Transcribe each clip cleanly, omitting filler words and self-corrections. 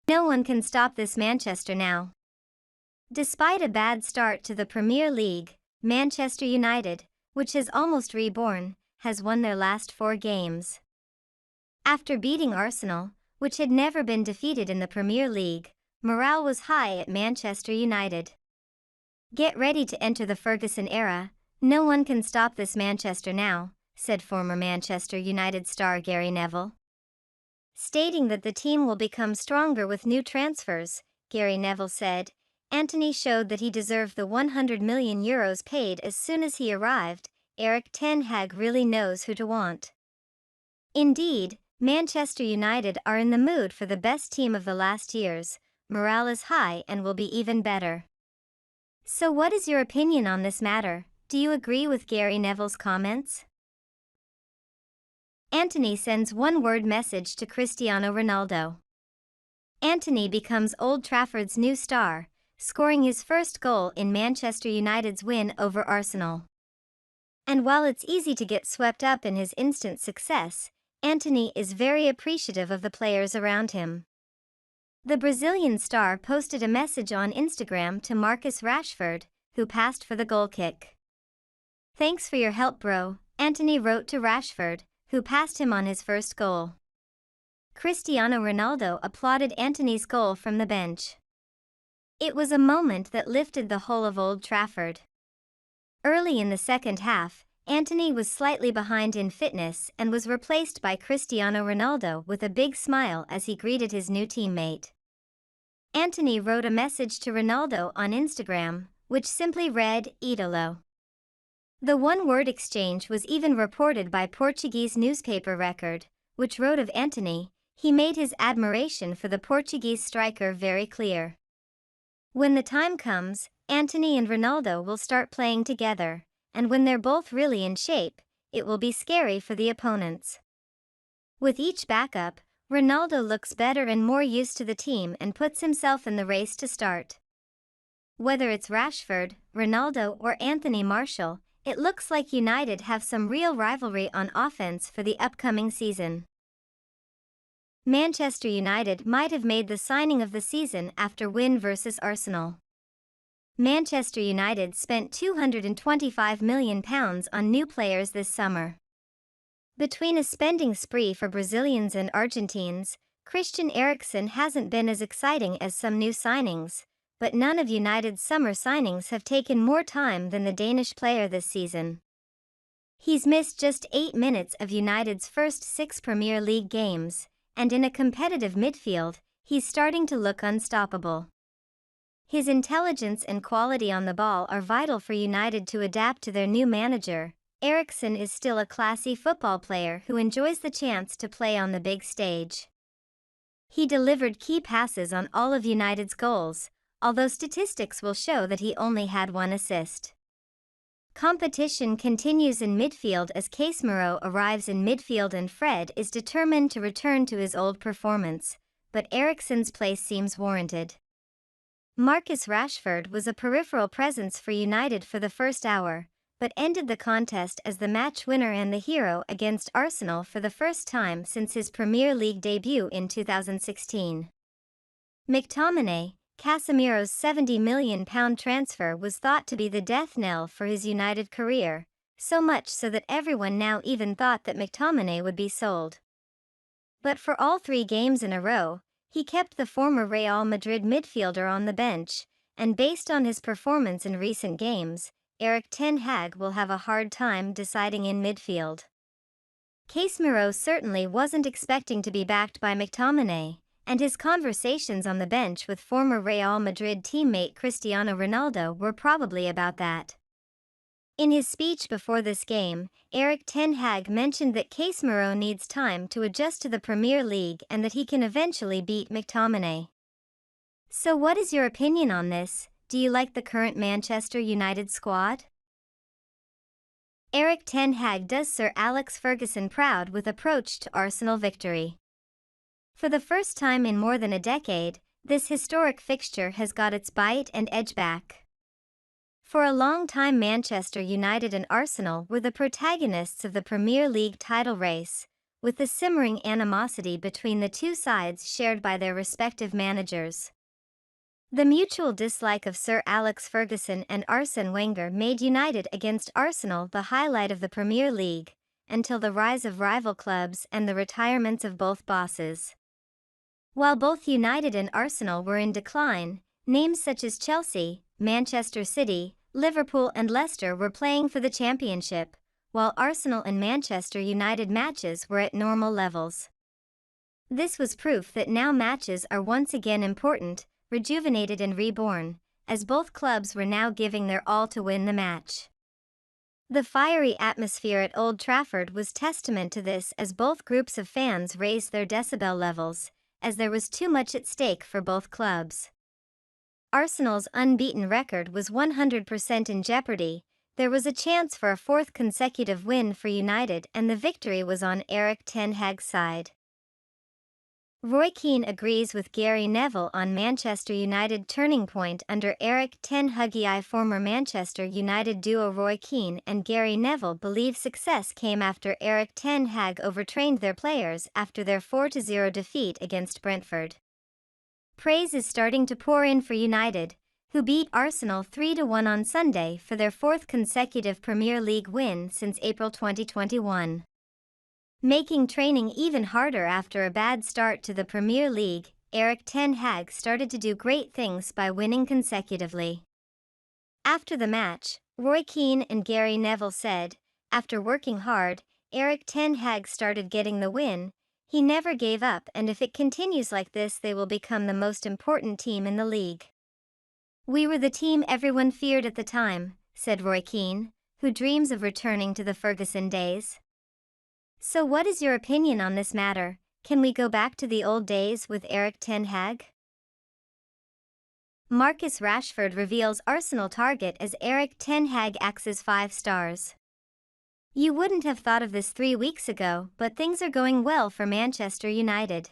No one can stop this Manchester now. Despite a bad start to the Premier League, Manchester United, which is almost reborn, has won their last 4 games. After beating Arsenal, which had never been defeated in the Premier League, morale was high at Manchester United. "Get ready to enter the Ferguson era, no one can stop this Manchester now," said former Manchester United star Gary Neville. Stating that the team will become stronger with new transfers, Gary Neville said, "Antony showed that he deserved the €100 million paid as soon as he arrived. Erik ten Hag really knows who to want." Indeed, Manchester United are in the mood for the best team of the last years. Morale is high and will be even better. So what is your opinion on this matter? Do you agree with Gary Neville's comments? Antony sends one-word message to Cristiano Ronaldo. Antony becomes Old Trafford's new star, scoring his first goal in Manchester United's win over Arsenal. And while it's easy to get swept up in his instant success, Antony is very appreciative of the players around him. The Brazilian star posted a message on Instagram to Marcus Rashford, who passed for the goal kick. "Thanks for your help, bro," Antony wrote to Rashford, who passed him on his first goal. Cristiano Ronaldo applauded Antony's goal from the bench. It was a moment that lifted the whole of Old Trafford. Early in the second half, Antony was slightly behind in fitness and was replaced by Cristiano Ronaldo with a big smile as he greeted his new teammate. Antony wrote a message to Ronaldo on Instagram, which simply read, "Idolo." The one-word exchange was even reported by Portuguese newspaper Record, which wrote of Antony, "He made his admiration for the Portuguese striker very clear." When the time comes, Antony and Ronaldo will start playing together, and when they're both really in shape, it will be scary for the opponents. With each backup, Ronaldo looks better and more used to the team and puts himself in the race to start. Whether it's Rashford, Ronaldo or Anthony Martial, it looks like United have some real rivalry on offense for the upcoming season. Manchester United might have made the signing of the season after win versus Arsenal. Manchester United spent £225 million on new players this summer. Between a spending spree for Brazilians and Argentines, Christian Eriksen hasn't been as exciting as some new signings, but none of United's summer signings have taken more time than the Danish player this season. He's missed just 8 minutes of United's first 6 Premier League games, and in a competitive midfield, he's starting to look unstoppable. His intelligence and quality on the ball are vital for United to adapt to their new manager. Eriksen is still a classy football player who enjoys the chance to play on the big stage. He delivered key passes on all of United's goals, although statistics will show that he only had 1 assist. Competition continues in midfield as Casemiro arrives in midfield and Fred is determined to return to his old performance, but Eriksen's place seems warranted. Marcus Rashford was a peripheral presence for United for the first hour, but ended the contest as the match winner and the hero against Arsenal for the first time since his Premier League debut in 2016. McTominay, Casemiro's £70 million transfer was thought to be the death knell for his United career, so much so that everyone now even thought that McTominay would be sold. But for all 3 games in a row, he kept the former Real Madrid midfielder on the bench, and based on his performance in recent games, Erik ten Hag will have a hard time deciding in midfield. Casemiro certainly wasn't expecting to be backed by McTominay, and his conversations on the bench with former Real Madrid teammate Cristiano Ronaldo were probably about that. In his speech before this game, Erik ten Hag mentioned that Casemiro needs time to adjust to the Premier League and that he can eventually beat McTominay. So what is your opinion on this? Do you like the current Manchester United squad? Erik ten Hag does Sir Alex Ferguson proud with approach to Arsenal victory. For the first time in more than a decade, this historic fixture has got its bite and edge back. For a long time Manchester United and Arsenal were the protagonists of the Premier League title race, with the simmering animosity between the two sides shared by their respective managers. The mutual dislike of Sir Alex Ferguson and Arsene Wenger made United against Arsenal the highlight of the Premier League, until the rise of rival clubs and the retirements of both bosses. While both United and Arsenal were in decline, names such as Chelsea, Manchester City, Liverpool and Leicester were playing for the championship, while Arsenal and Manchester United matches were at normal levels. This was proof that now matches are once again important, rejuvenated and reborn, as both clubs were now giving their all to win the match. The fiery atmosphere at Old Trafford was testament to this, as both groups of fans raised their decibel levels, as there was too much at stake for both clubs. Arsenal's unbeaten record was 100% in jeopardy. There was a chance for a fourth consecutive win for United, and the victory was on Erik ten Hag's side. Roy Keane agrees with Gary Neville on Manchester United turning point under Erik ten Hag. Former Manchester United duo Roy Keane and Gary Neville believe success came after Erik ten Hag overtrained their players after their 4-0 defeat against Brentford. Praise is starting to pour in for United, who beat Arsenal 3-1 on Sunday for their fourth consecutive Premier League win since April 2021. Making training even harder after a bad start to the Premier League, Erik ten Hag started to do great things by winning consecutively. After the match, Roy Keane and Gary Neville said, "After working hard, Erik ten Hag started getting the win. He never gave up, and if it continues like this, they will become the most important team in the league." "We were the team everyone feared at the time," said Roy Keane, who dreams of returning to the Ferguson days. So what is your opinion on this matter? Can we go back to the old days with Erik ten Hag? Marcus Rashford reveals Arsenal target as Erik ten Hag axes 5 stars. You wouldn't have thought of this 3 weeks ago, but things are going well for Manchester United.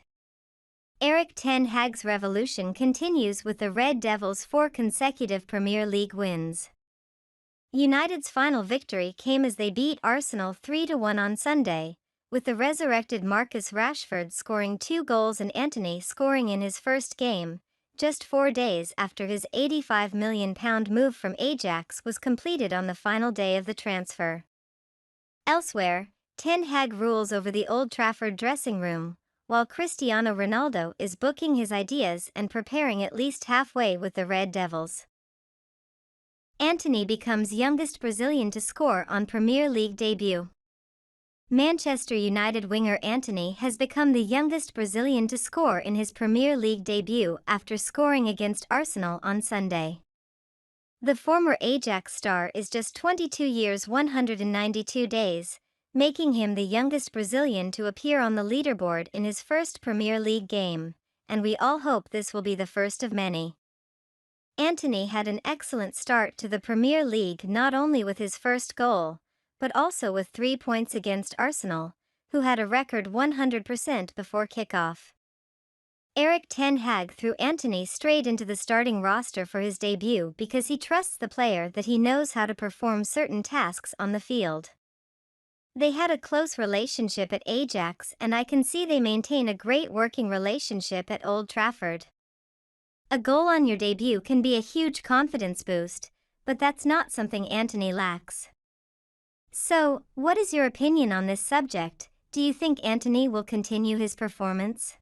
Erik ten Hag's revolution continues with the Red Devils' 4 consecutive Premier League wins. United's final victory came as they beat Arsenal 3-1 on Sunday, with the resurrected Marcus Rashford scoring 2 goals and Antony scoring in his first game, just 4 days after his £85 million move from Ajax was completed on the final day of the transfer. Elsewhere, ten Hag rules over the Old Trafford dressing room, while Cristiano Ronaldo is booking his ideas and preparing at least halfway with the Red Devils. Antony becomes youngest Brazilian to score on Premier League debut. Manchester United winger Antony has become the youngest Brazilian to score in his Premier League debut after scoring against Arsenal on Sunday. The former Ajax star is just 22 years 192 days, making him the youngest Brazilian to appear on the leaderboard in his first Premier League game, and we all hope this will be the first of many. Antony had an excellent start to the Premier League, not only with his first goal, but also with 3 points against Arsenal, who had a record 100% before kickoff. Erik ten Hag threw Antony straight into the starting roster for his debut because he trusts the player that he knows how to perform certain tasks on the field. They had a close relationship at Ajax, and I can see they maintain a great working relationship at Old Trafford. A goal on your debut can be a huge confidence boost, but that's not something Antony lacks. So, what is your opinion on this subject? Do you think Antony will continue his performance?